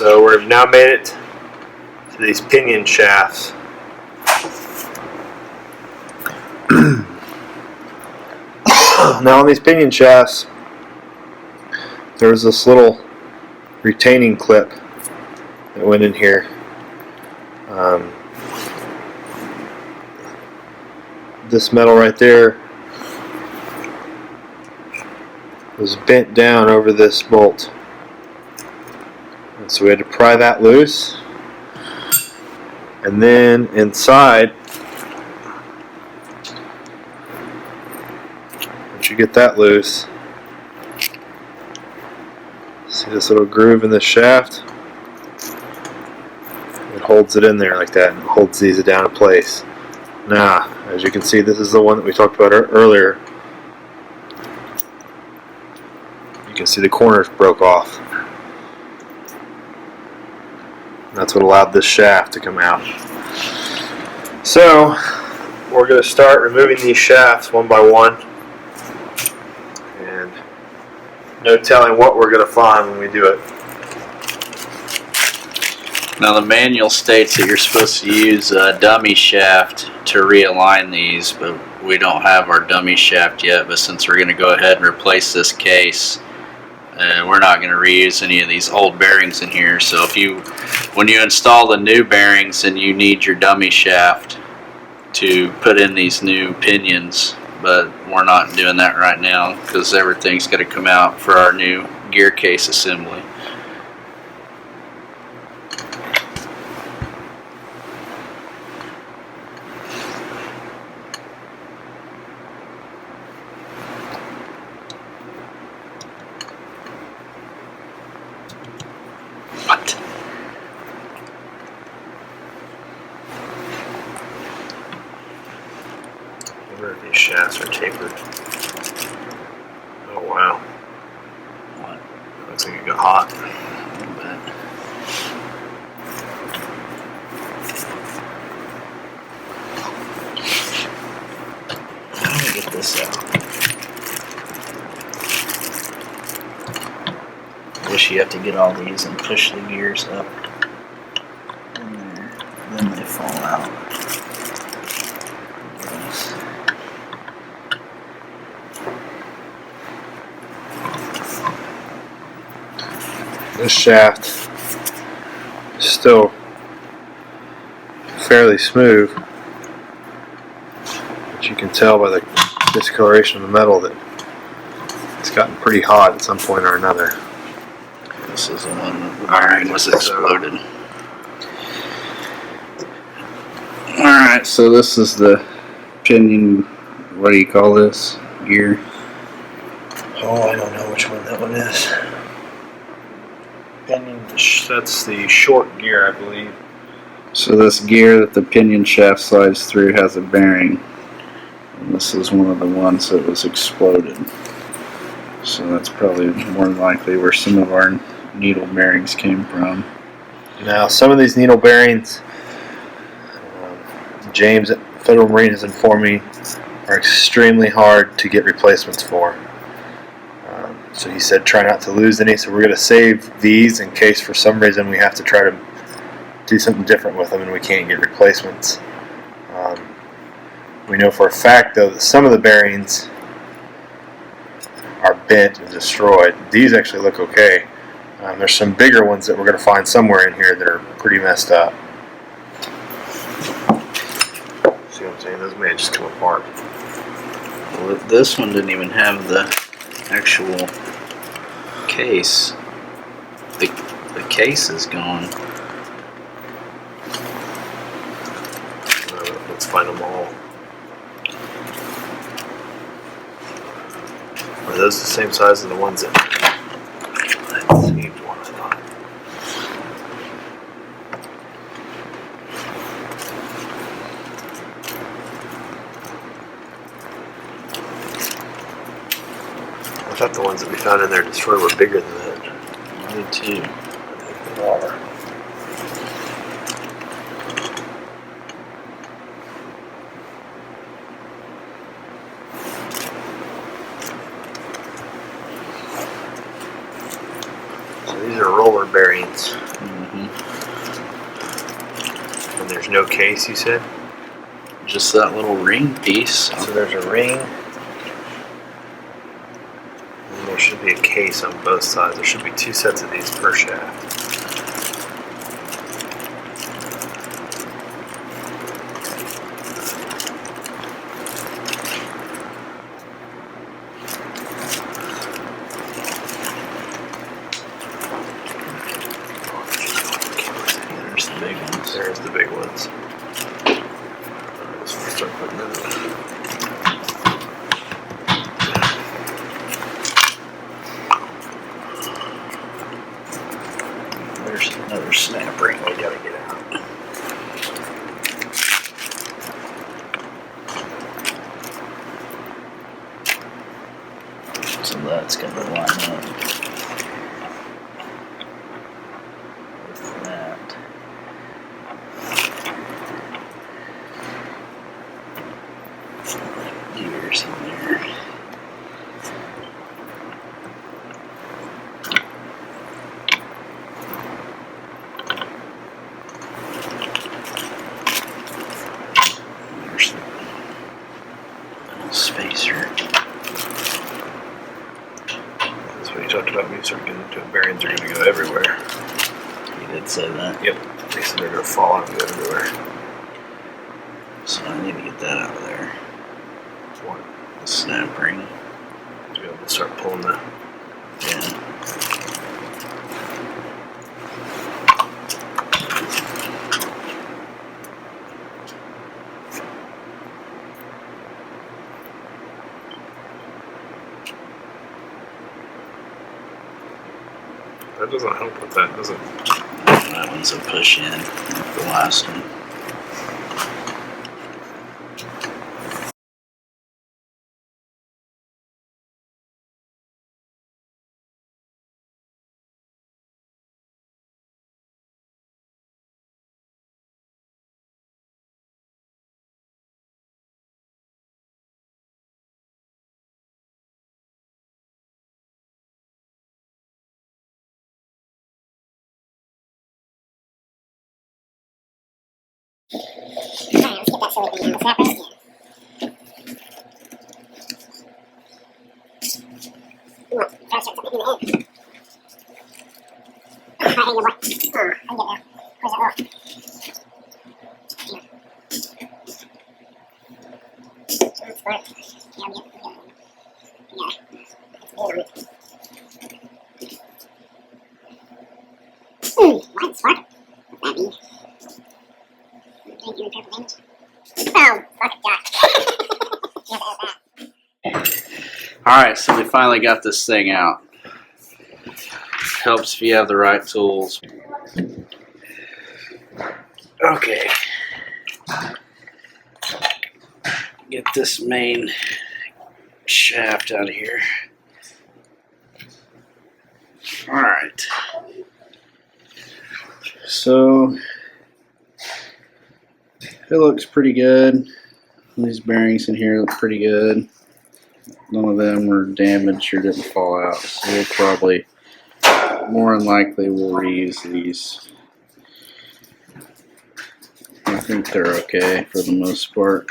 So we've now made it to these pinion shafts. Now on these pinion shafts, there's this little retaining clip that went in here. This metal right there was bent down over this bolt, and so we had to pry that loose. And then inside, once you get that loose, see this little groove in the shaft? It holds it in there like that, and it holds these down in place. Now, as you can see, this is the one that we talked about earlier. You can see the corners broke off. That's what allowed this shaft to come out. So, we're going to start removing these shafts one by one. And no telling what we're going to find when we do it. Now the manual states that you're supposed to use a dummy shaft to realign these, but we don't have our dummy shaft yet. But since we're going to go ahead and replace this case, we're not going to reuse any of these old bearings in here. So when you install the new bearings, then you need your dummy shaft to put in these new pinions. But we're not doing that right now because everything's going to come out for our new gear case assembly. What? I wonder if these shafts are tapered. Oh wow. What? It looks like it got hot. A little bit. How do we get this out? I wish you have to get all these and push the gears up in there, then they fall out. Yes. This shaft is still fairly smooth, but you can tell by the discoloration of the metal that it's gotten pretty hot at some point or another. This is the one that the bearing was exploded. Alright, so this is the pinion, what do you call this? Gear? Oh, I don't know which one that one is. Pinion, that's the short gear, I believe. So this gear that the pinion shaft slides through has a bearing. And this is one of the ones that was exploded. So that's probably more than likely where some of our needle bearings came from. Now, some of these needle bearings, James at Federal Marine has informed me, are extremely hard to get replacements for. So he said try not to lose any, so we're going to save these in case for some reason we have to try to do something different with them and we can't get replacements. We know for a fact though that some of the bearings are bent and destroyed. These actually look okay. There's some bigger ones that we're going to find somewhere in here that are pretty messed up. See what I'm saying? Those may just come apart. Well, this one didn't even have the actual case. The case is gone. Let's find them all. Are those the same size as the ones that I saved one, I thought? I thought the ones that we found in there destroyed were bigger than that. I did too. I think they are. So these are roller bearings. there's no case, you said? Just that little ring piece. So there's a ring. And there should be a case on both sides. There should be 2 sets of these per shaft. There's the big ones. There's the big ones. So we'll start putting those. There's another snap ring we gotta get out. So that's gonna line up with that. Gears in there. There's the spacer. That's what you talked about when you start getting into it. Bearings are going to go everywhere. You did say that. Yep. They said they're going to fall out and go everywhere. So I need to get that out of there. What? The snap ring. To be able to start pulling the. Yeah. That doesn't help with that, does it? That one's a push in, like the last one. Let's get that silly thing on the snap ring. Ooh, try to start something in the end. Right here, boy. I can get there. Where's that roll? That's good. Yeah, I'll get it. Yeah. That's good on it. Why the spark? What's that mean? Didn't do purple damage. Oh, fuck that. Alright, so we finally got this thing out. Helps if you have the right tools. Okay. Get this main shaft out of here. Alright. So it looks pretty good. These bearings in here look pretty good. None of them were damaged or didn't fall out. So we'll probably, more than likely, we'll reuse these. I think they're okay for the most part.